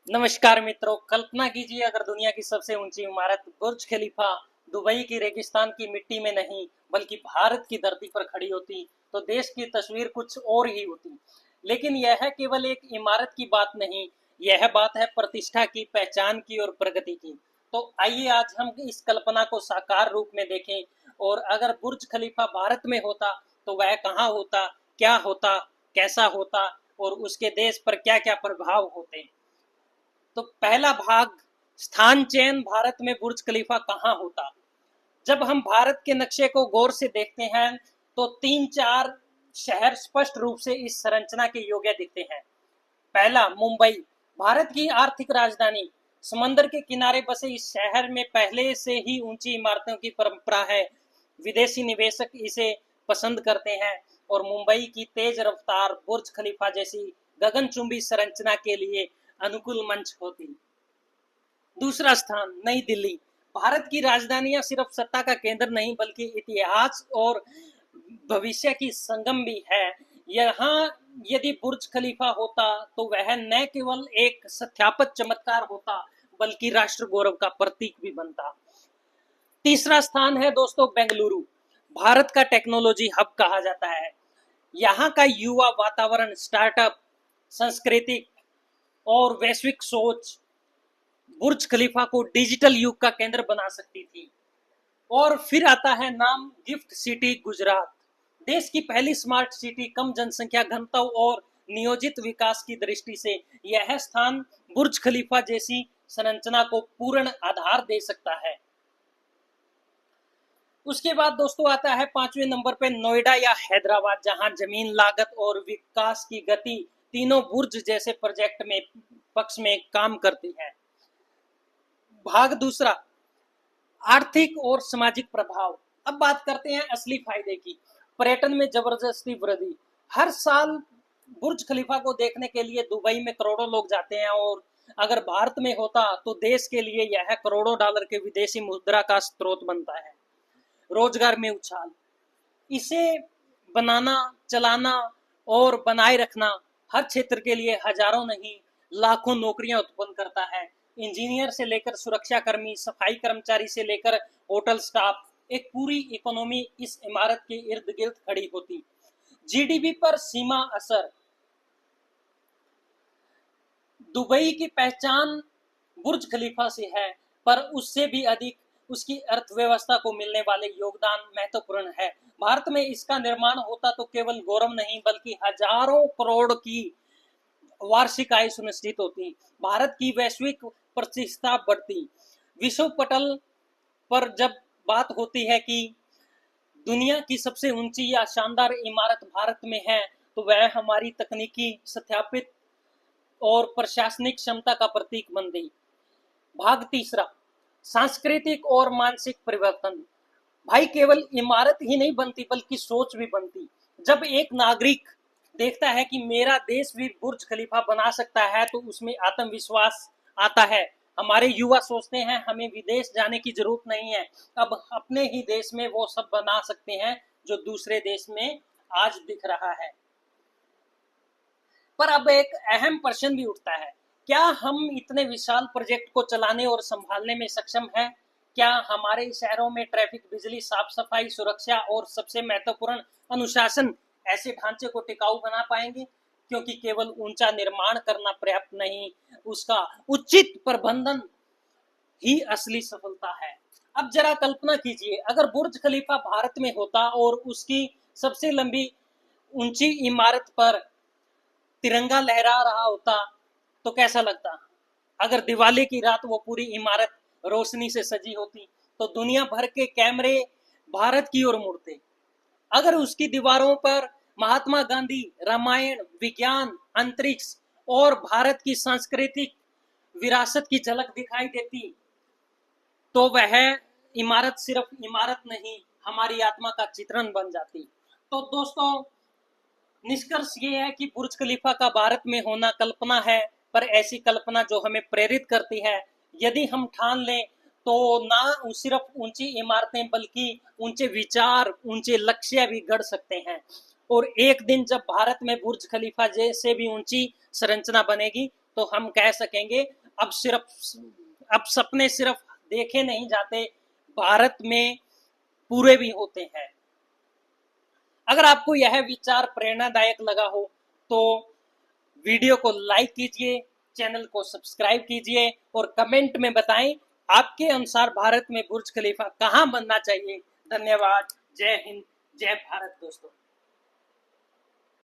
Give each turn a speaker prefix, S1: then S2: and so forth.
S1: नमस्कार मित्रों, कल्पना कीजिए अगर दुनिया की सबसे ऊंची इमारत बुर्ज खलीफा दुबई की रेगिस्तान की मिट्टी में नहीं बल्कि भारत की धरती पर खड़ी होती तो देश की तस्वीर कुछ और ही होती। लेकिन यह केवल एक इमारत की बात नहीं, यह बात है प्रतिष्ठा की, पहचान की और प्रगति की। तो आइए आज हम इस कल्पना को साकार रूप में देखें और अगर बुर्ज खलीफा भारत में होता तो वह कहाँ होता, क्या होता, कैसा होता और उसके देश पर क्या क्या प्रभाव होते। तो पहला भाग, स्थान चयन, भारत में बुर्ज खलीफा कहाँ होता। जब हम भारत के नक्शे को गौर से देखते हैं तो तीन चार शहर स्पष्ट रूप से इस संरचना के योग्य दिखते हैं। पहला, मुंबई, भारत की आर्थिक राजधानी। समंदर के किनारे बसे इस शहर में पहले से ही ऊंची इमारतों की परंपरा है। विदेशी निवेशक इसे पसंद करते हैं और मुंबई की तेज रफ्तार बुर्ज खलीफा जैसी गगनचुंबी संरचना के लिए अनुकूल मंच होती। दूसरा स्थान, नई दिल्ली, भारत की राजधानियां सिर्फ सत्ता का केंद्र नहीं बल्कि इतिहास और भविष्य की संगम भी है। यहाँ यदि बुर्ज खलीफा होता तो वह न केवल एक सत्यापित चमत्कार होता बल्कि राष्ट्र गौरव का प्रतीक भी बनता। तीसरा स्थान है दोस्तों बेंगलुरु, भारत का टेक्नोलॉजी हब कहा जाता है। यहाँ का युवा वातावरण, स्टार्टअप, सांस्कृतिक और वैश्विक सोच बुर्ज खलीफा को डिजिटल युग का केंद्र बना सकती थी। और फिर आता है नाम गिफ्ट सिटी गुजरात, देश की पहली स्मार्ट सिटी, कम जनसंख्या घनत्व और नियोजित विकास की दृष्टि से यह स्थान बुर्ज खलीफा जैसी संरचना को पूर्ण आधार दे सकता है। उसके बाद दोस्तों आता है पांचवें नंबर पे नोएडा या हैदराबाद, जहां जमीन लागत और विकास की गति तीनों बुर्ज जैसे प्रोजेक्ट में पक्ष में काम करती है। भाग दूसरा, आर्थिक और सामाजिक प्रभाव। अब बात करते हैं असली फायदे की। पर्यटन में जबरदस्ती वृद्धि, हर साल बुर्ज खलीफा को देखने के लिए दुबई में करोड़ों लोग जाते हैं और अगर भारत में होता तो देश के लिए यह करोड़ों डॉलर के विदेशी मुद्रा का स्रोत बनता है। रोजगार में उछाल, इसे बनाना, चलाना और बनाए रखना हर क्षेत्र के लिए हजारों नहीं लाखों नौकरियां उत्पन्न करता है। इंजीनियर से लेकर सुरक्षा कर्मी, सफाई कर्मचारी से लेकर होटल स्टाफ, एक पूरी इकोनॉमी इस इमारत के इर्द गिर्द खड़ी होती। जीडीपी पर सीमा असर, दुबई की पहचान बुर्ज खलीफा से है पर उससे भी अधिक उसकी अर्थव्यवस्था को मिलने वाले योगदान महत्वपूर्ण है। भारत में इसका निर्माण होता तो केवल गौरव नहीं बल्कि हजारों करोड़ की वार्षिक आय सुनिश्चित होती। भारत की वैश्विक प्रतिष्ठा बढ़ती। विश्व पटल पर जब बात होती है कि दुनिया की सबसे ऊंची या शानदार इमारत भारत में है तो वह हमारी तकनीकी सत्यापित और प्रशासनिक क्षमता का प्रतीक बन गई। भाग तीसरा, सांस्कृतिक और मानसिक परिवर्तन। भाई केवल इमारत ही नहीं बनती बल्कि सोच भी बनती। जब एक नागरिक देखता है कि मेरा देश भी बुर्ज खलीफा बना सकता है तो उसमें आत्मविश्वास आता है। हमारे युवा सोचते हैं हमें विदेश जाने की जरूरत नहीं है, अब अपने ही देश में वो सब बना सकते हैं जो दूसरे देश में आज दिख रहा है। पर अब एक अहम प्रश्न भी उठता है, क्या हम इतने विशाल प्रोजेक्ट को चलाने और संभालने में सक्षम हैं? क्या हमारे शहरों में ट्रैफिक, बिजली, साफ सफाई, सुरक्षा और सबसे महत्वपूर्ण अनुशासन ऐसे ढांचे को टिकाऊ बना पाएंगे? क्योंकि केवल ऊंचा निर्माण करना पर्याप्त नहीं, उसका उचित प्रबंधन ही असली सफलता है। अब जरा कल्पना कीजिए अगर बुर्ज खलीफा भारत में होता और उसकी सबसे लंबी ऊंची इमारत पर तिरंगा लहरा रहा होता तो कैसा लगता। अगर दिवाली की रात वो पूरी इमारत रोशनी से सजी होती तो दुनिया भर के कैमरे भारत की ओर मुड़ते। अगर उसकी दीवारों पर महात्मा गांधी, रामायण, विज्ञान, अंतरिक्ष और भारत की सांस्कृतिक विरासत की झलक दिखाई देती तो वह इमारत सिर्फ इमारत नहीं, हमारी आत्मा का चित्रण बन जाती। तो दोस्तों, निष्कर्ष ये है कि बुर्ज खलीफा का भारत में होना कल्पना है, पर ऐसी कल्पना जो हमें प्रेरित करती है। यदि हम ठान लें तो ना सिर्फ ऊंची इमारतें बल्कि ऊंचे विचार, ऊंचे लक्ष्य भी गढ़ सकते हैं। और एक दिन जब भारत में बुर्ज खलीफा जैसे भी ऊंची संरचना बनेगी तो हम कह सकेंगे अब सपने सिर्फ देखे नहीं जाते, भारत में पूरे भी होते हैं। अगर आपको यह विचार प्रेरणादायक लगा हो तो वीडियो को लाइक कीजिए, चैनल को सब्सक्राइब कीजिए और कमेंट में बताएं आपके अनुसार भारत में बुर्ज खलीफा कहां बनना चाहिए। धन्यवाद। जय हिंद, जय भारत दोस्तों।